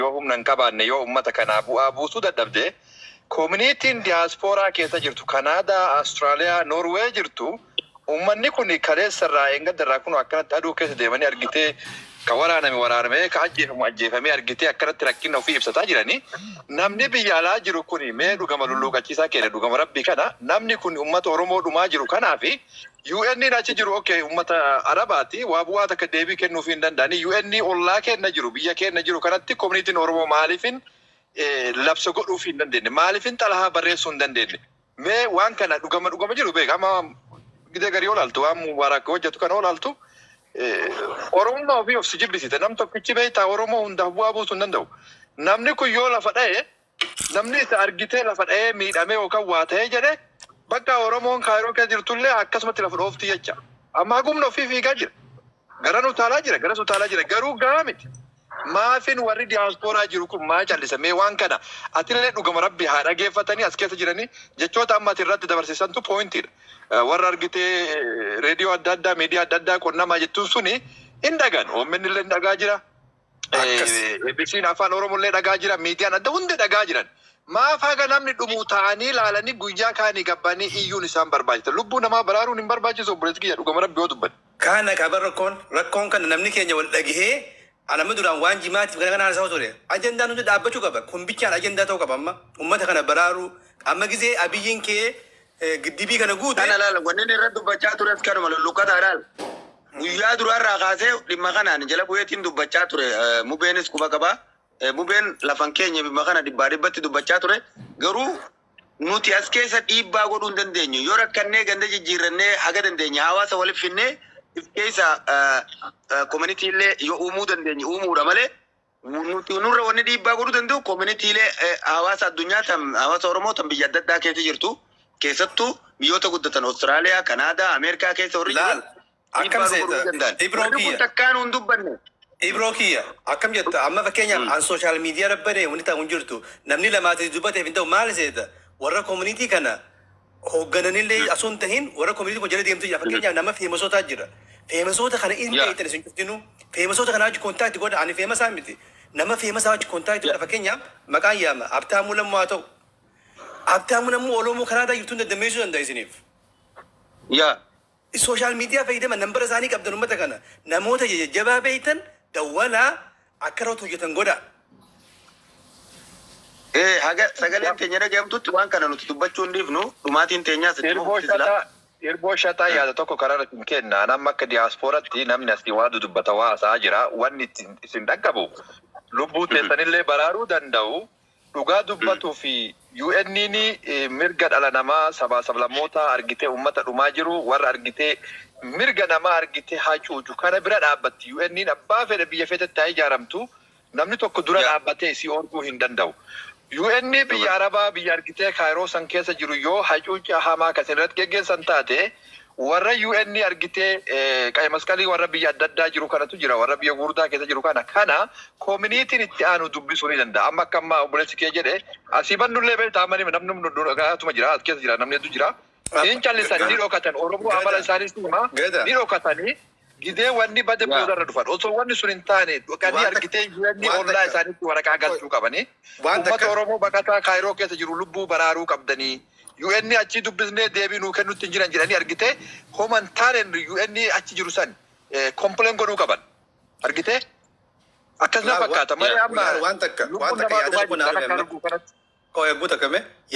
يوم ننكبان يوم متى كان أبو سودا دبده كوميونيتين دياسبورا كيسا جرتو كندا أستراليا نرويج جرتو ومن نكوني كريس الرأي قد راكون أكنت أدو كيس ديماني أرجيتي كورانا مي كأجيه مأجيه فمي أرجيتي أكنت تركين وفي إبسطا جراني نمني بيالا جرو كوني مي دوغام لولو كيسا كيري دوغام ربي كنا نمني كوني أمة أورومو دوما جرو كنا في UN ناتي جرو أوكي أمة عرباتي وابوا تكديبي كنو فين دنداني UN الله كن نجرو بيا كن نجرو كنتي كوميونيتي أورومو مالفين labsa godhuu fi hin dandeenye maaliifin xalahaa barreessuu hin dandeenye mee waan kana dhugama jiru beeka amma gidee garii olaaltu waan mubaarak hojjetu kana olaaltu Oromoo ofii of si jibbisite nam tokkichi beektaa Oromoo hundaaf bu'aa buusuu hin danda'u namni kun yoo lafa dha'e namni isa argitee lafa dha'ee miidhamee yookaan waa ta'ee jedhe bakka Oromoon kaayiroo keessa jirtullee akkasumatti lafa dhoofti jecha amma gumna ofii fiigaa jira garan utaalaa jira garuu gahaa miti. maafin warri diaspora jiru kun maa callisa mee waan kana atillee dhugama rabbi haa dhageeffatanii as keessa jiranii jechoota amma irratti dabarsiisantu pointiidha warra argitee reediyoo adda addaa miidiyaa adda addaa qonnamaa jettuun suni hin dhagan OMN illee dhagaa jira ABC'n afaan Oromollee dhagaa jira miidiyaan adda hundi dhagaa jiran maaf haga namni dhumuu ta'anii ilaalanii guyyaa kaanii gabbanii iyyuun isaan barbaachisa lubbuu namaa baraaruun hin barbaachisu obboleessi kiyya dhugama rabbi yoo dubban kana qaban rakkoon kana namni keenya wal dhagihee أنا مدران وانجي ماتي كنا أنا سوتوري أجندة نوجد أبى شو كبا كم بيجان أجندة تو كبا أمة كنا برارو أما كذي أبيين كي قديبي كنا جود أنا لا ونني رد بجات ورث كانوا ملو لوكا دارال ويا درار رغازة لما كنا نجلا بويتين دو بجات ور مبينس كوبا كبا مبين لفانكيني بما كنا دباري بتي دو بجات ور غرو نوتي أسكيس إيبا غورون دندنيو يورا كنّي غندي جيرنّي حاجة دندنيو هوا سوالف فينّي كيسا community le yo umu dandenye umu ramale nuti nurra wonni di baguru dandu community le hawasa addunyaa tam hawasa Oromoo tam biyya adda addaa keessa jirtu keessattuu biyyoota guddatan Australia Canada America keessa warri jiran akkam seeta Ibrokiya takkaan hundubbanne Ibrokiya akkam jetta amma fakkeenyaaf an social media rabbane wonni ta'u jirtu namni lamaati dubbate finta maal seeta warra community kana hooggananillee asun tahin warra community ko jala deemtu fakkeenyaaf nama feemasootaa jira feemasota kana inni beektan isin jirtinu feemasota kana achi kontaakti godha ani feemasaa miti nama feemasaa achi kontaakti godha fakkeenyaaf maqaan yaama abtaamuu lammoo haa ta'u abtaamuu namuu Oromoo kanaadhaa jirtuun daddameessuu danda'a isiniif. Sooshaal miidiyaa fayyadama nambara isaanii qabdan uummata kana namoota jajjabaa beektan dawwalaa akka irratti hojjetan godha. Haga sagaleen teenya dhagahamtutti waan kana nuti dubbachuu hin dhiifnu dhumaatiin teenyaas Irbo shataa yaada tokko karaa ittiin kenna nama akka diasporatti namni asii waa dubbata waa haasa'aa jira wanni isin dhaggabu lubbuu teessanillee baraaruu danda'u dhugaa dubbatuu fi UN'n mirga dhala namaa sabaa sablammoota argitee uummata dhumaa jiru warra argitee mirga namaa argitee hacuucu kana bira dhaabbatti UN'n abbaa fedhe biyya fedhetti haa ijaaramtu namni tokko dura dhaabbatee isii orguu hin danda'u. UN biyya Arabaa biyya argitee kaayiroo san keessa jiru yoo hacuuca hamaa kasin irratti geggeessan taate warra UN argitee qaama maskalii warra biyya adda addaa jiru kanatu jira warra biyya gurguddaa keessa jiru kana community'n itti aanu dubbisuu ni danda'a amma akka amma obboleessi kee jedhe asii bannullee beektaa amanii namni dhagaatuma jira as keessa jira namni hedduu jira hin callisan ni dhokatan Oromoo amala isaaniis hima ni dhokatanii gidee wanni bade boodarra dhufan osoo wanni sun hin taane dhokanii argitee UN ollaa isaaniitti waraqaa galchuu qabanii uummata Oromoo baqataa kaayiroo keessa jiru lubbuu baraaruu qabdanii UN achi dubbisnee deebii nuu kennutti hin jiran jedhanii argitee homan taaneen UN achi jiru san kompileen godhuu qaban argitee akkasuma fakkaata malee amma waan takka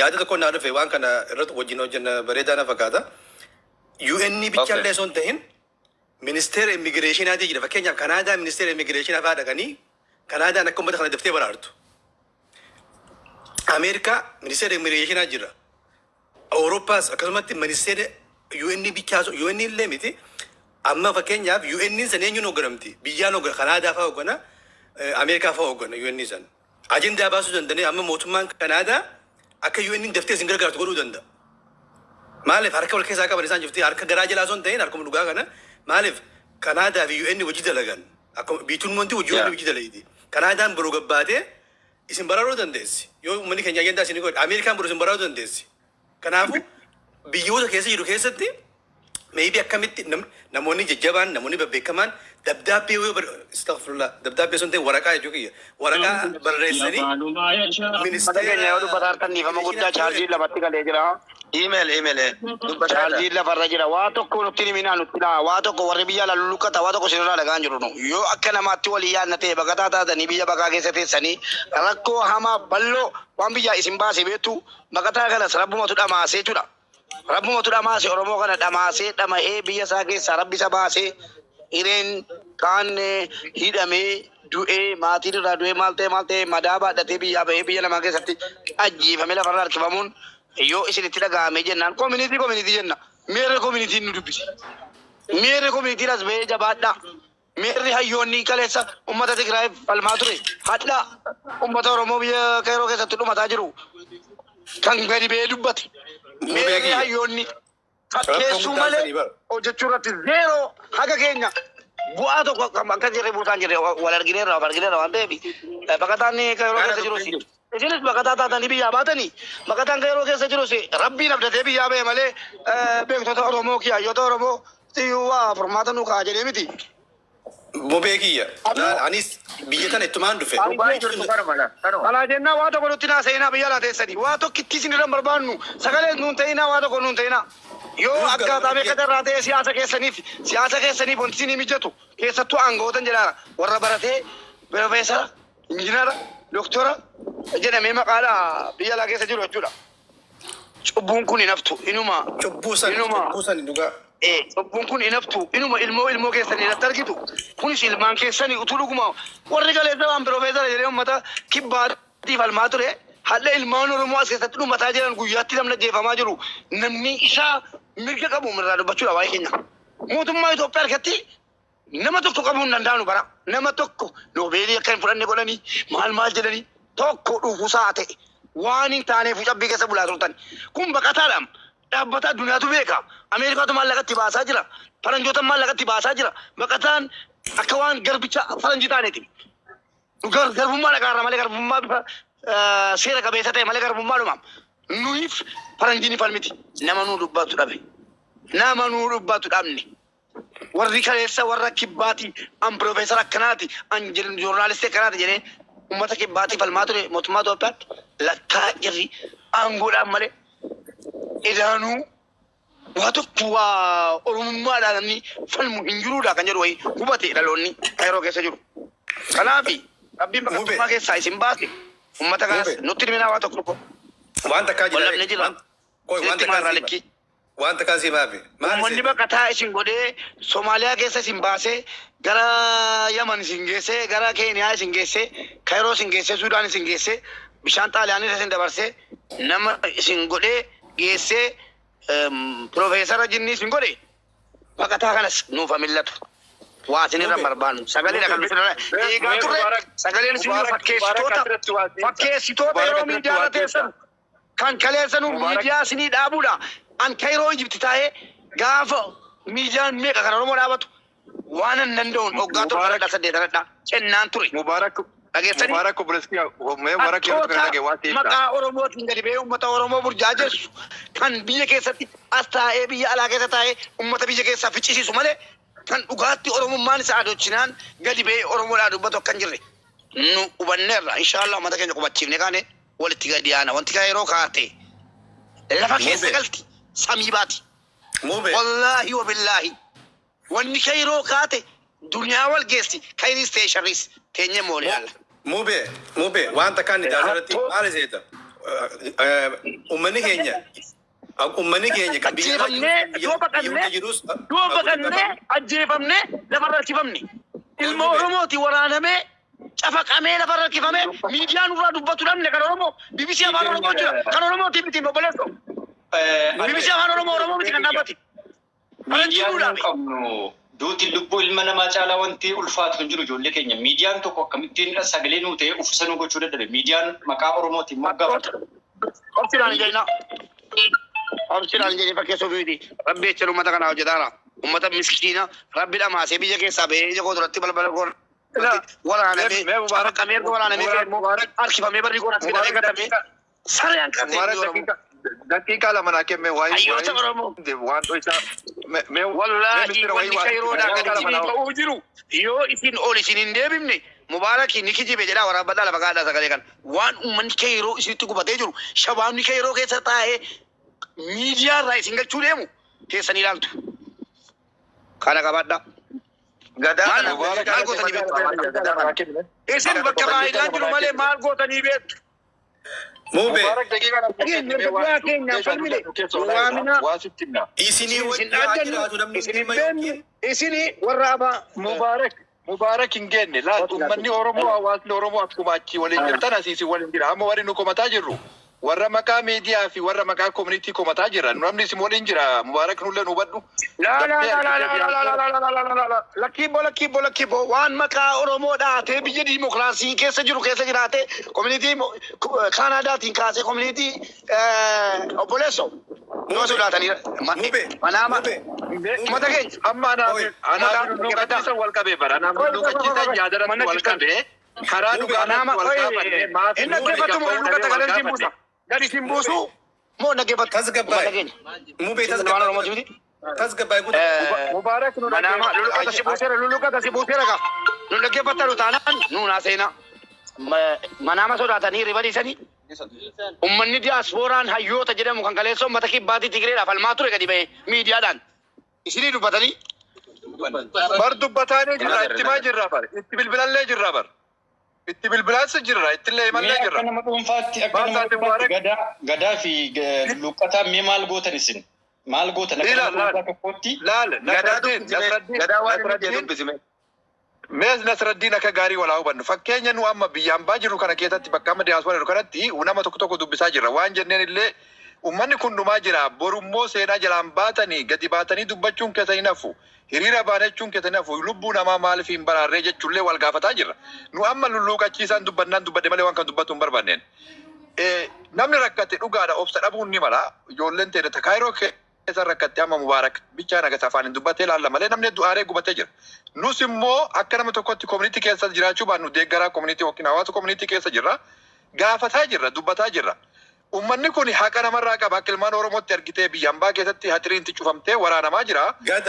yaada tokko naa dhufe waan kana irratti wajjin hojjenna bareedaa na fakkaata UN bichallee son ta'in ministeera immigireeshinaati jira fakkeenyaaf Kanaadaa ministeera immigireeshinaa fa'aa dhaqanii Kanaadaan akka uummata kana daftee baraartu. Ameerikaa ministeera immigireeshinaa jira. Awurooppaas akkasumatti ministeera UN bichaasu UN illee miti amma fakkeenyaaf UN san eenyuun hoogganamti biyyaan hooggana Kanaadaa fa'aa hooggana Ameerikaa fa'aa hooggana UN san ajendaa baasuu danda'anii amma mootummaan Kanaadaa akka UN daftee isin gargaartu godhuu danda'a. Maaliif harka wal keessaa qaban isaan jirti harka garaa jalaa son ta'in harkuma dhugaa kana maaliif Kanaadaa fi UN hojii dalagan akka biituun wanti hojii hojii dalagiti Kanaadaan biroo gabbaatee isin baraaruu dandeessi yoo uummanni keenya agendaa isin godhe Ameerikaan biroo isin baraaruu dandeessi. Kanaafu biyyoota keessa jiru keessatti maybe akkamitti namoonni jajjabaan namoonni bebbeekamaan dabdaabbee astaghfirullah dabdaabbee sun ta'e waraqaa jechuu kiyya waraqaa barreessanii keenya yoo dubbataan dhiifama guddaa chaarjii lafatti galee jira. Email Chaarjii lafarra jira. Waa tokko nutti himinaa nutti dhaa. Waa tokko warri biyya lallukata waa tokko sinirraa dhagaan jiru nu. Yoo akka namaatti walii yaadna ta'e baqataa taatanii biyya baqaa keessa teessanii rakkoo hamaa bal'oo waan biyyaa isin baase beektu baqataa kanas rabbumatu dhamaasee jechuudha. Rabbumatu dhamaasee Oromoo kana dhamaasee dhama'ee biyya isaa keessaa rabbi isa baasee hireen kaan hidhamee du'ee maatiin irraa du'ee maal ta'e madaa baadhatee biyyaa ba'ee biyya namaa keessatti ajjeefamee lafarraa harkifamuun yoo isinitti dhaga'amee jennaan community jenna. Meerre community nu dubbisi. Meerre community as ba'ee jabaadhaa. Meerri hayyoonni kaleessa ummata Tigraay falmaa ture. Hadhaa ummata Oromoo biyya Kairoo keessatti dhumataa jiru. Kan gadi ba'ee dubbate. Meerri hayyoonni fakkeessuu malee hojjechuu irratti zeeroo haga keenya bu'aa tokko akka jirre buusaan jirre wal argineerra waan ta'eef baqataan Kairoo keessa jirus isinis baqataa taatanii biyyaa baatanii baqataan Kairoo keessa jirus rabbiin abdatee biyyaa ba'e malee beektota Oromoo kiyyaayyoota Oromoo waa furmaata nu ka'a jedhee miti. Mubee kiyya anis biyya tana ittumaan dhufe. Alaa jennaa waa tokko nutti naa seenaa biyya laa teessanii waa tokko itti isin irra barbaannu sagalee nuun ta'inaa waa tokko nuun ta'inaa. Yoo akkaataa beekatarraa ta'e siyaasa keessaniif wanti isin mijatu keessattuu aangootan jedhaara warra baratee piroofeesara injiinara doktora jedhamee maqaadhaa biyya laa keessa jiru jechuudha. Cubbuun kun hin haftu inuma. Cubbuu san dhugaa. Cubbuun kun hin haftu inuma ilmoo keessanii irratti argitu kunis ilmaan keessanii utuu dhuguma warri galeessa waan piroofeesara jedhee uummata kibbaatiif falmaa ture haala ilmaan Oromoo as keessatti dhumataa jiran guyyaatti namni ajjeefamaa jiru namni isaa mirga qabu irraa dubbachuudha waa'ee keenya. Mootummaa Itoophiyaa harkatti nama tokko qabuu hin danda'anu bara nama tokko noobeelii akka hin fudhanne godhanii maal jedhanii tokko dhufuusaa ta'e waan hin taaneef cabbii keessa bulaa turtan kun baqataadhaan dhaabbata addunyaatu beeka. Ameerikaatu maallaqatti baasaa jira. Faranjoota maallaqatti baasaa jira. Baqataan akka waan garbicha faranjii taaneeti. Garbummaa dhagaarra malee garbummaa bifa seera qabeessa ta'e malee garbummaa dhumaam. Nuyiif faranjiin falmiti. Nama nuu dubbatu dhabe. Nama nuu dubbatu dhabne. Warri kaleessa warra kibbaati an piroofeesara akkanaati an joornaalistii akkanaati jedhee uummata kibbaati falmaa ture mootummaa Itoophiyaatti lakkaa jirri aangoodhaan malee. Idaanuu waa tokko waa Oromummaadhaan namni falmu hin jiruudha kan jedhu wayii hubate dhaloonni Kairoo keessa jiru. Kanaaf rabbiin baqattummaa keessaa isin baase uummata kanas nutti himinaa waa tokko. Waan takkaa jira. Waan takkaa si maafi. Uummanni baqataa isin godhee Somaaliyaa keessa isin baasee gara Yaman isin geessee gara Keeniyaa isin geessee Kairoo isin geessee Suudaan isin geessee bishaan Xaaliyaanii isin dabarsee nama isin godhee geessee piroofeesara jinni isin godhe baqataa kanas nuuf millatu waa isinirra barbaannu sagaleen akka nuti eegaa turre sagaleen isin fakkeessitoota yeroo miidiyaarra teessan kan kaleessanuu miidiyaa isinii dhaabuudha an Kairoo Ijipti taa'ee gaafa miidiyaan meeqa kan Oromoo dhaabatu waan hin danda'uun hoggaa tokko irra saddeetanadha kennaan ture. Mubarak maqaa Oromootiin gadi ba'ee uummata Oromoo burjaajessu kan biyya keessatti as taa'ee biyya alaa keessa taa'ee uummata biyya keessaa ficcisiisu malee kan dhugaatti Oromummaan isaa adochinaan gadi ba'ee Oromoodhaa dubbatu akka hin jirre nu hubanneerra inshaallah uummata keenya qubachiifne kaane walitti gadi yaana wanti Kairoo kaate lafa keessa galti samii baati. Wallaahi wa billaahi wanni Kairoo kaate duniyaa wal geessi Kairis ta'e sharris teenye moolee alla. Mube waan takkaan ni daanirratti maal iseeta ummanni keenya kan biyya baqannee ajjeefamnee lafarra harkifamne ilma Oromooti waraanamee cafaqamee lafarra harkifamee miidiyaan irraa dubbatu dhabne kan Oromoo BBC afaan Oromoo jira kan Oromooti miti obboleessoo BBC afaan Oromoo miti kan dhaabbate. Duuti lubbuu ilma namaa caalaa wanti ulfaatu hin jiru ijoollee keenya. Miidiyaan tokko akkamittiin sagalee nuu ta'e uffisa nuu gochuu dadhabe. Miidiyaan maqaa Oromootiin moggaafata. Obsidhaan jedhee fakkeessuu fi rabbi jecha uummata kanaa hojjetaara. Uummata miskiina rabbi dhamaasee biyya keessaa ba'ee ija koo duratti balbala koo waraanamee cafaqamee waraanamee harkifamee barri koo natti hidhamee gatamee saree hanqatee daqiiqaa lama naa kenne waan isaa والله واللي كيرودا قد أوجروا يو إسين أول إسين إنديبني مبارك نكجي بجلا ورا بدل بقعد سكالي كان وان من كيرو إسين تكو بتجرو شباب نكيرو كيسة تاه ميديا رايسينغ تشوليمو كيسة نيلانتو كانا كبدا Gadaa Maal kana gootanii maal gootanii gootanii isin bakka baay'inaan jiru malee maal gootanii beektu. Mube. Isinii warra abaa Mubaarak hin geenne laal uummanni Oromoo hawaasni Oromoo akkuma achi waliin jirtan asiisi waliin jira amma warri nu komataa jirru warra maqaa miidiyaa fi warra maqaa koominitii komataa jira namni isin waliin jira Mubaarak nullee nu hubadhu. Lakkiibbo waan maqaa Oromoo dhaatee biyya diimokiraasii keessa jiru keessa jiraate koominitii Kaanaadaatiin kaasee koominitii obboleessoo yoo sodaatanii manaama uummata keenya amma anaaf luqachiisan wal qabee bara anaaf luqachiisan yaadarratti wal qabee karaa dhugaanaama wal qabee maatii inni dhaggeeffatu moo luqata galan simbuusa gadi simbuusu moo dhaggeeffatu tasgabbaay Mube tasgabbaay tasgabbaay Mubaarak nu manaama luqata simbuuseera ka nu dhaggeeffatan taanaan nuunaa seenaa manaama sodaatanii ribadiisanii ummanni diyaaspooraan hayyoota jedhamu kan kaleessa uummata kibbaatii Tigreedhaaf falmaa ture gadi ba'e miidiyaadhaan isinii dubbatanii bar dubbataanii jirra itti maa jirra bar itti bilbilallee jirra bar itti bilbilaas jirra itti illee imallee jirra. Akka nama dhuunfaatti akka nama dhuunfaatti gadaa fi luqqataa mee maal gootan isin maal gootan akka nama dhuunfaa tokkotti laal gadaa waan inni dubbisime. Mees Nasraddiin akka gaarii walaa hubannu fakkeenya nu amma biyyaan baa jirru kana keessatti bakka amma diyaaspoora jiru kanatti nama tokko dubbisaa jirra waan jenneen illee ummanni kun dhumaa jira borummoo seenaa jalaan baatanii gadi baatanii dubbachuun keessanii nafu hiriira baanechuun keessanii nafu lubbuu namaa maaliif hin baraarree jechuullee wal gaafataa jirra nu amma lulluuqachiisaan dubbannaan dubbadde malee waan kan dubbatu hin barbaanneen namni rakkate dhugaadha obsa dhabuun ni mala ijoolleen ta'e Kaayiroo keessa rakkate amma Mubaarak bichaan agarsiisa afaan hin dubbatee laalla malee namni du'aaree gubatee jira. Nus immoo akka nama tokkotti koominitii keessa jiraachuu baannu deeggaraa koominitii yookiin hawaasa koominitii keessa jirra gaafataa jirra dubbataa jirra. Uummanni kun haqa namarraa qaba akka ilmaan Oromootti argitee biyyaan baa keessatti hatiriinti cufamtee waraanamaa jira.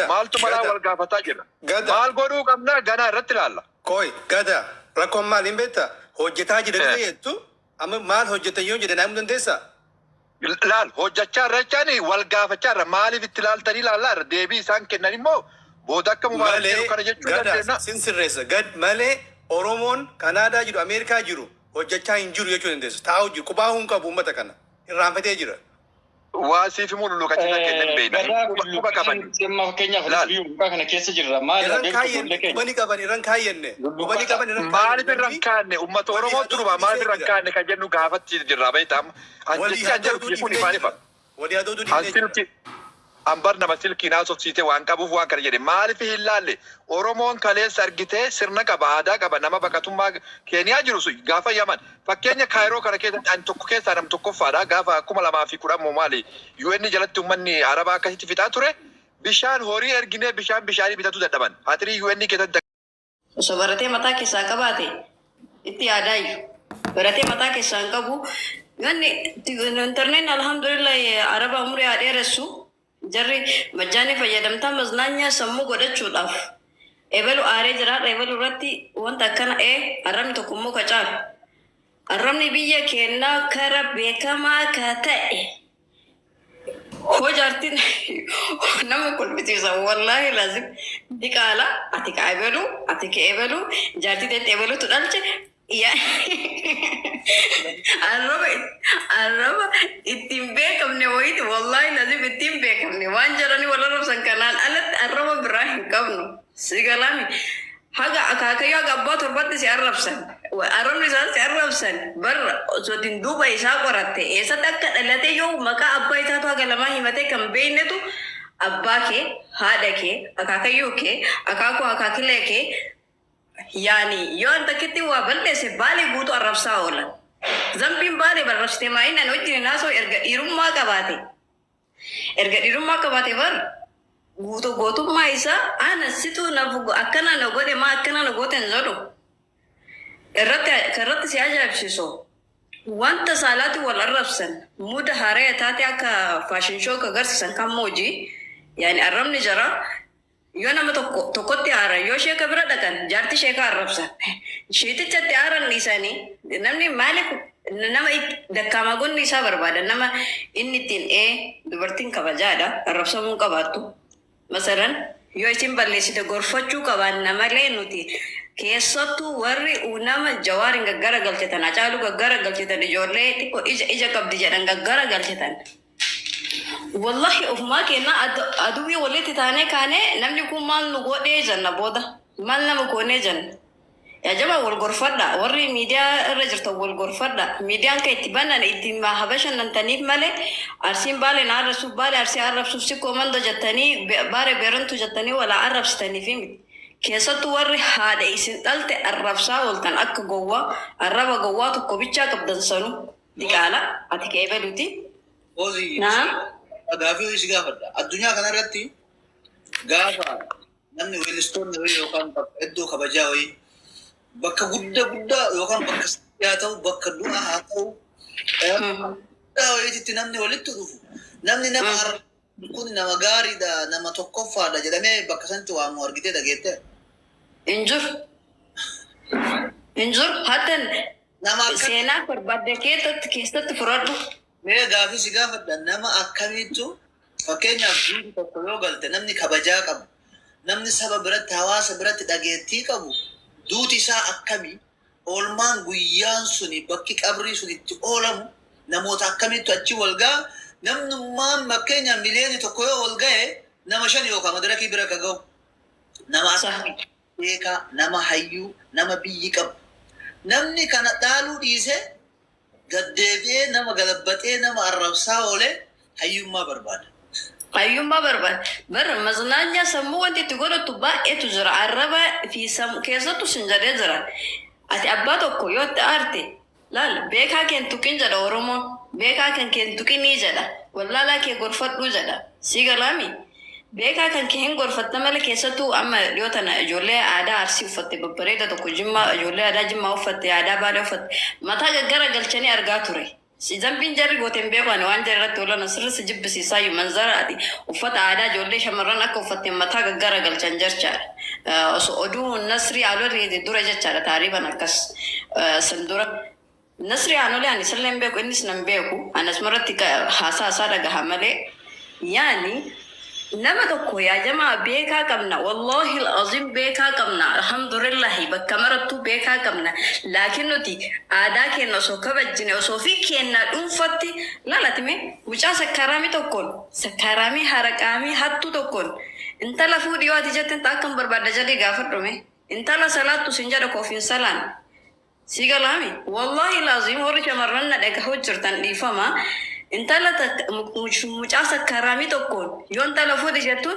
Maaltu malaa wal gaafataa jirra. Maal godhuu qabna ganaa irratti ilaalla. Koi gada rakkoon maal hin beektaa hojjetaa jira jettu amma maal hojjetan yoo jedhan himuu dandeessaa? Laal hojjechaa irra jechaani wal gaafachaa irra maaliif itti ilaaltanii ilaallaa irra deebii isaan kennan immoo booda akka Mubaarak jedhu kana jechuu dandeenya. Sinsirreessa gad malee Oromoon Kanaadaa jiru Ameerikaa jiru hojjechaa hin jiru jechuu dandeessu taa'u jiru qubaa hin qabu uummata kana irraanfatee jira. Waa siif immoo lulluqachiisaa kennan beekna. Quba qaban. Fakkeenyaaf biyya mukaa kana keessa jirra maal Qubani qaban irraan kaayyenne. Qubani qaban irraan maaliif irraan kaanne uummata Oromoo duruma maaliif irraan kaanne kan jennu gaafatti jirra beektam. Ajjechaa jedhu kun maaliif? Walii adoo duudii Ambar nama silkiin haasofsiisee waan qabuuf waan kana jedhe maaliif hin laalle Oromoon kaleessa argitee sirna qaba aadaa qaba nama baqatummaa Keeniyaa jiru sun gaafa Yaman fakkeenya Kaayiroo kana keessatti ani tokko keessaa nam tokkoffaadha gaafa 2010 moo maali UN jalatti uummanni Arabaa akkasitti fixaa ture bishaan horii erginee bishaanii bitatu dadhaban hatirii UN keessatti. Osoo baratee mataa keessaa qabaate itti yaadaayu baratee mataa keessaa hin qabu ganni intarneetiin alhamdulillah Arabaa umurii haa dheeressu. Jarri majjaanii fayyadamtaa maznaanyaa sammuu godhachuudhaaf ebalu aaree jiraadha ebalu irratti wanta akkana arrabni tokko immoo ka caalu arrabni biyya keenyaa kara beekamaa ka ta'e hojaartiin nama kulbisiisa wallaahi laazim diqaala ati ka ebalu ati ka ebalu jaartii teetti ebalutu dhalche arraba ittiin beekamne wayiti wallahi lazim ittiin beekamne waan jedhanii wal arrabsan kanaan alatti arraba biraa hin qabnu sigalami haga akaakayyoo haga abbaa torbatti si arrabsan arrabni isaa si arrabsan barra osotiin duuba isaa qoratte eessatti akka dhalate yoo maqaa abbaa isaatu haga lamaa himatee kan beeynetu abbaa kee haadha kee akaakayyoo kee akaakuu akaakilee kee yaani yoo anta kitti waa balleesse baalee guutuu arrabsaa oolan. Zambiin baalee barrabsite maayinan wajjin naasoo erga dhiirummaa qabaate bar gootummaa isaa ana situu nafu akkana na godhe maa akkana na goote hin zodhu irratti si ajaa'ibsiisu wanta saalaatti wal arrabsan muda haaree taate akka faashin shoo ka agarsiisan kan moojii يعني arrabni jara yoo nama tokkotti aaran yoo sheeka bira dhaqan jaarti sheeka arrabsan sheetichatti aaran dhiisanii namni maaliif nama dakkaama gonni isaa barbaada nama inni ittiin dubartiin kabajaadha arrabsamuu qabaattu masalan yoo isin balleessite gorfachuu qabaanna malee nuti keessattuu warri nama jawaarin gaggara galchetan acaalu gaggara galchetan ijoollee xiqqoo ija qabdi jedhan gaggara galchetan wallahi ofumaa kenna aduwii walitti taanee kaane namni kun maal nu godhee janna booda maal nama goonee janna yaa jama wal gorfadha warri miidiyaa irra jirta wal gorfadha miidiyaan ka itti bannan itti habashannantaniif malee arsiin baale na arrabsuuf baale arsii arrabsuuf si komando jettanii baare beerantu jettanii wala arrabsitaniif miti keessattuu warri haadha isin dhalte arrabsaa ooltan akka gowwaa arraba gowwaa tokko bichaa qabdan sanuu diqaala ati ka'ee baduuti. Naam. Gaafii isi gaafadha. Addunyaa kanarratti gaafa namni weellistoonni wayii yookaan iddoo kabajaa wayii bakka guddaa yookaan bakka yaa ta'u bakka du'aa haa ta'u guddaa wayiitti namni walitti dhufu namni nama kun nama gaariidha nama tokkoffaadha jedhamee bakka sanatti waamu argitee dhageette. Injur hatan nama seenaa barbaadde keessatti furadhu. Mee gaafii si gaafadha nama akkamiitu fakkeenyaaf duuti tokko yoo galte namni kabajaa qabu namni saba biratti hawaasa biratti dhageettii qabu duuti isaa akkamii oolmaan guyyaan suni bakki qabrii sun itti oolamu namoota akkamiitu achi wal ga'a namnummaan fakkeenyaaf miliyoonii tokko yoo wal ga'e nama 5 yookaan madarakii bira ka ga'u nama akkamii beekaa nama hayyuu nama biyyi qabu namni kana dhaaluu dhiisee gaddeebi'ee nama galabbatee nama arrabsaa oolee hayyummaa barbaada. Hayyummaa barbaada. Bara maznaanya sammuu wanti itti godhatu baay'eetu jira. Arraba fi sammuu keessattuu sin jedhee jira. Ati abbaa tokko yoo itti aarte laal beekaa keen tuqin jedha Oromoon. Beekaa kan keen tuqinii jedha. Wallaalaa kee gorfadhuu jedha. Si galaami. Beekaa kan kee hin gorfatta malee keessattuu amma dhiyoo tana ijoollee aadaa arsii uffatte babbareeda tokko jimmaa ijoollee aadaa jimmaa uffatte aadaa baalee uffatte mataa gaggara galchanii argaa ture. Si zambiin jarri gooteen beekan waan jarri irratti oolan asirra si jibbisiisaa iyyuu manzara ati uffata aadaa ijoollee shamarran akka uffatte mataa gaggara galchan jechaadha. Osoo oduu nasrii aalolii dura jechaadha taariifan akkas san dura. Nasrii aalolii ani sirlee hin beeku innis nan beeku anas maratti haasaa dhagaha malee yaani nama tokko yaa jamaa beekaa qabna wallahi alazim beekaa qabna alhamdulillahi bakka marattuu beekaa qabna laakiin nuti aadaa keenya osoo kabajjine osoo fi keenya dhuunfatti laalatime mucaa sakkaraamii tokkoon sakkaraamii haraqaamii hattuu tokkoon intala fuudhii yoo ati jettin akkam barbaadda jedhee gaafadhume intala salaattu sin jedha koofiin salaan si galaami wallahi alazim warri shamarran na dhagahu jirtan dhiifama intala mucaa sakkaraamii tokkoon yoo intala fuudhi jettu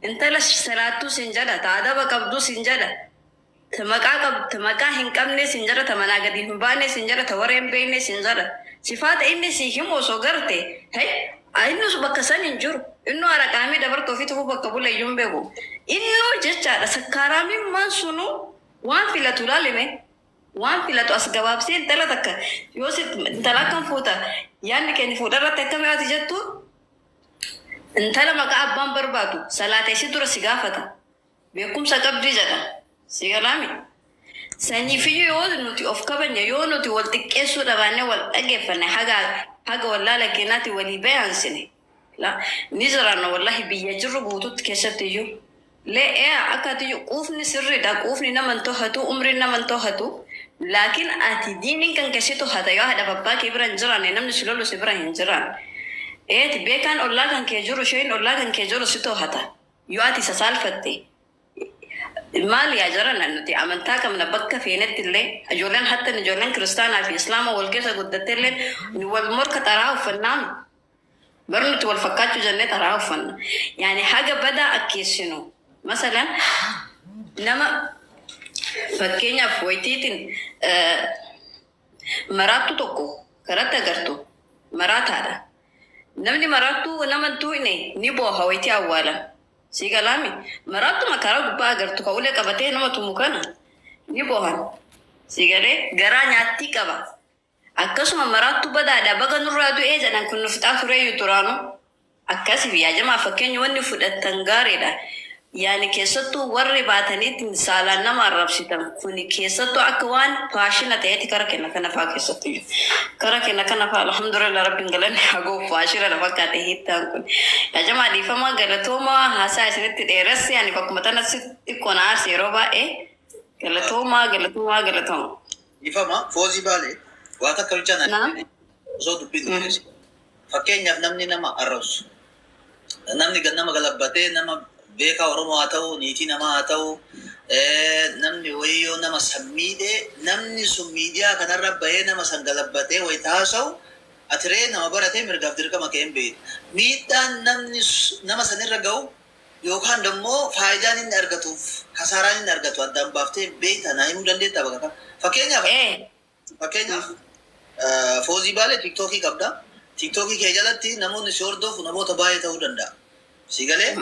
intala salaattuu sin jedha taadaba qabdu sin jedha maqaa hin qabne sin jedha ta manaa gadi hin baane sin jedha ta warra hin beekne sin jedha sifaata inni si himu osoo garte innus bakka san hin jiru innu haraqaamii dabartoo fi tufu bakka bula iyyuu hin beeku innu jechaadha sakkaraamiin maan sunu waan filatu laalime waan filatu as gabaabsee intala takka yoo intala akkam fuuta yaanni keenya fuudharratti akkamii ati jettu intala maqaa abbaan barbaadu salaateessi dura si gaafata beekumsa qabdii jedha si galaami sanyifiyyu yoo nuti of kabanya yoo nuti wal xiqqeessuu dhabaanne wal dhageeffanne haga wallaala keenyaatti walii bayansine ni jiraanna wallahi biyya jirru guututti keessatti iyyuu lee akka ati quufni sirriidha quufni naman tohatu umriin naman tohatu laakiin ati diiniin kan keessi tohata yoo haadha babbaa kee bira hin jiraanne namni si lolu si bira hin jiraan eeti beekaan ollaa kan kee jiru isheen ollaa kan kee jiru si tohata yoo ati sasaalfatte maal yaa jaran nuti amantaa qabna bakka feenetti illee ijoolleen hattan ijoolleen kiristaanaa fi islaama wal keessa guddatte illee wal morka xaraa uffannaa barnuti wal fakkaachuu jennee xaraa uffanna yaani haga badaa akkeessinu masalan nama fakkeenyaaf wayitiitiin maraattu tokko karatti agartu maraataadha namni maraattu namantuu ni booha wayitii awwaalan si galaami maraattuma karaa gubbaa agartu ka ulee qabatee nama tumu kana ni boohan si galee garaa nyaattii qaba akkasuma maraattu badaadha baga nurraa du'ee jedhan kun nufixaa tureeyyu turaanu akkasi biyya jamaa fakkeenya wanni fudhatan gaariidha. Yani keessattuu warri baataniitiin saalaan nama arrabsitan kuni keessattuu akka waan faashina ta'eeti kara kenna kana faa keessattuu kara kenna kana faa alhamdulillah rabbiin galanni hagoo faashina na fakkaate hiittaan kun yaa jamaa dhiifamaa galatoomaa haasaa isinitti dheeressi ani bakkuma tanatti xiqqoon aarsi yeroo baay'ee galatoomaa. Dhiifama foozii baalee waa takka bichaa naan osoo dubbiin fakkeenyaaf namni nama arrabsu namni nama galabbatee nama beeka Oromoo haa ta'u niitii namaa haa ta'u namni wayyoo nama sammiidhe namni sun miidiyaa kanarra bahee nama san galabbatee wayi taasa'u atiree nama baratee mirgaaf dirqama ka'een beeku. Miidhaan namni nama sanirra ga'u yookaan immoo faayidaan inni argatuuf kasaaraan inni argatu addaan baaftee beektaa himuu dandeetta bakka kana. Fakkeenyaaf foozii baalee tiktookii qabda. Tiktookii kee jalatti namoonni si hordofu namoota baay'ee ta'uu danda'a. Si galee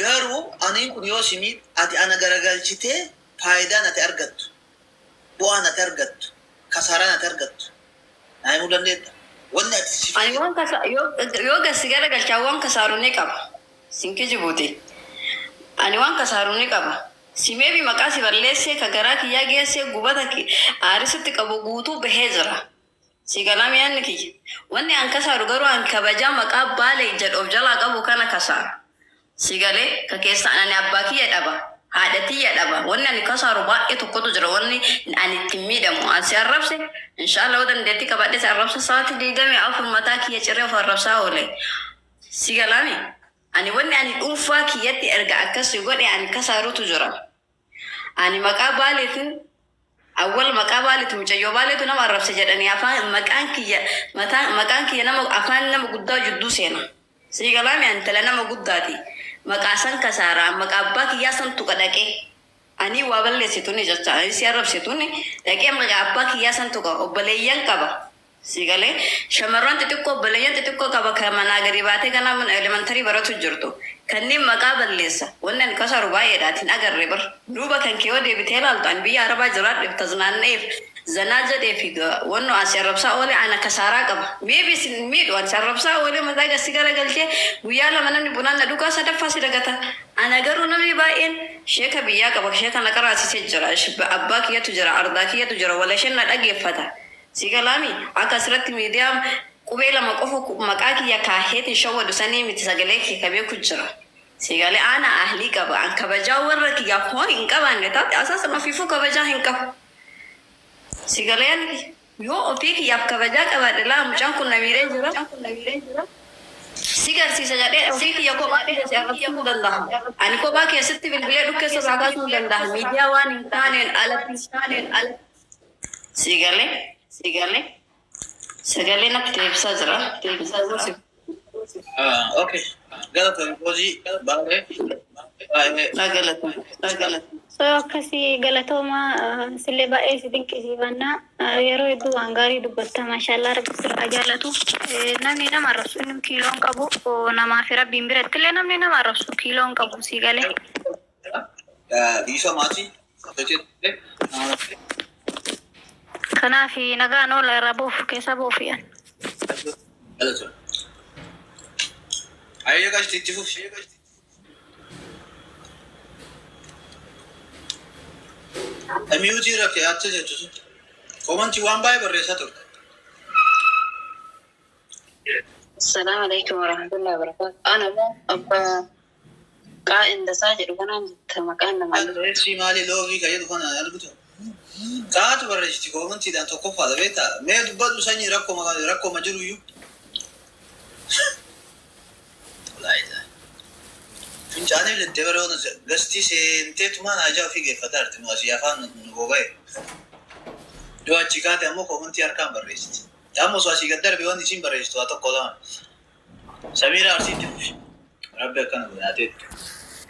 garuu ani kun yoo simii ati ana garagalchitee faayidaan ati argattu bu'aan ati argattu kasaaraan ati argattu naa himuu dandeetta. Wanni ati si ani waan kasa yoo gasi garagalchaa waan kasaaru ni qaba sinki jibuuti ani waan kasaaru ni qaba simee bi maqaa si balleessee ka garaa kiyyaa geessee gubata aarisitti qabu guutuu bahee jira. Sigalami yanni kiyya wanni an kasaaru garuu an kabajaa maqaa baalee jedhoof jalaa qabu kana kasaaru. Sigalee ka keessaan ani abbaa kiyya dhaba haadha tiyya dhaba wanni ani kasaaru baay'ee tokkotu jira wanni ani ittiin miidhamu an si arrabse inshallah dandeetti qabadhe si arrabsa sa'aatii 24 mataa kiyya ciree of arrabsaa oole. Sigalami ani wanni ani dhuunfaa kiyyatti erga akkasii godhe ani kasaarutu jira. Ani maqaa baaleetiin awwal maqaa baaleetu mucayyoo baaleetu nama arrabse jedhanii afaan maqaan kiyya nama afaan nama guddaa jidduu seena. Sigalami ani tala nama guddaati. Maqaa san kasaaraa maqaa abbaa kiyyaa san tuqa dhaqee ani waa balleessituuni jecha ani si arrabsituuni dhaqee maqaa abbaa kiyyaa san tuqa obboleeyyan qaba. Sigalee shamarran xixiqqoo obboleeyyan xixiqqoo qaba kan manaa gadi baatee ganaa mana elementarii baratu jirtu kanneen maqaa balleessa wanni ani kasaaru baay'eedhaatiin agarree bar duuba kan kee yoo deebitee ilaaltu ani biyya arabaa jiraadheef taznaanneef zanaa jedhee fi wanno asi arrabsaa oole ana kasaaraa qaba. Maybe sin miidhu ani arrabsaa oole mataa gasi garagalchee guyyaa lama namni bunaan na dhugaa sadaffaa si dagata. Ana garuu namni baay'een sheeka biyyaa qaba sheeka na qaraasisee jira abbaa kiyyatu jira ardaa kiyyatu jira wala isheen na dhageeffata. Sigalami akka asirratti miidiyaa qubee lama qofa maqaa kiyya kaaheetiin shawwadu sanii miti sagalee kee kabee ku jira. Sigalee ana ahlii qaba an kabajaa warra kiyyaaf hoo hin qabaanne taate asaasama fiifuu kabajaa hin qabu. Sigaleen yoo ofii kiyyaaf kabajaa qabaadhe laa mucaan kun na miidhee jira. Sigarsiisa jedhee ofii kiyya kophaa dhiyeessee arrabsuu danda'a. Ani kophaa keessatti bilbilee dhukkeessa isaa kaasuu danda'a. Miidiyaa waan hin taaneen alatti. Sagalee natti deebisaa jira. Okay. Galatoon foozii baalee So akkasii galatooma sillee baay'ee si dinqisiifannaa yeroo hedduu waan gaarii dubbatta maashaallah rabbi sirraa jaalatu namni nama arrabsu inni kiiloon qabu namaa fi rabbiin biratti illee namni nama arrabsu kiiloon qabu si galee. Dhiisa maatii kanaaf nagaan oola irra buufu keessa buufiyan. Galatoon. Ayyee gashti itti fufi. Amiyuutii rakkee achi jechuun komanti waan baay'ee barreessaa turte. Assalamu alaikum warahmatullahi wabarakatuh. Ana moo abbaa qaa'in dasaa jedhu kanaan jetta maqaan namaa. Reessi maali loogii kayyadu kana argutu. Qaatu barreessiti komantiidhaan tokkoffaadha beektaa. Mee dubbadhu sanyii rakkoo jiru iyyuu. Fincaanii jettee baroona gastii seenteetumaan ajaa ofii geeffataa jirti nu asii afaan nu boba'e. Iddoo achi kaate ammoo komantii harkaan barreessiti. Ammoo osoo asii gad darbe wanti isiin barreessitu waa tokko lama. Samiira Arsiitti fufi. Rabbi akkana godhaateetti.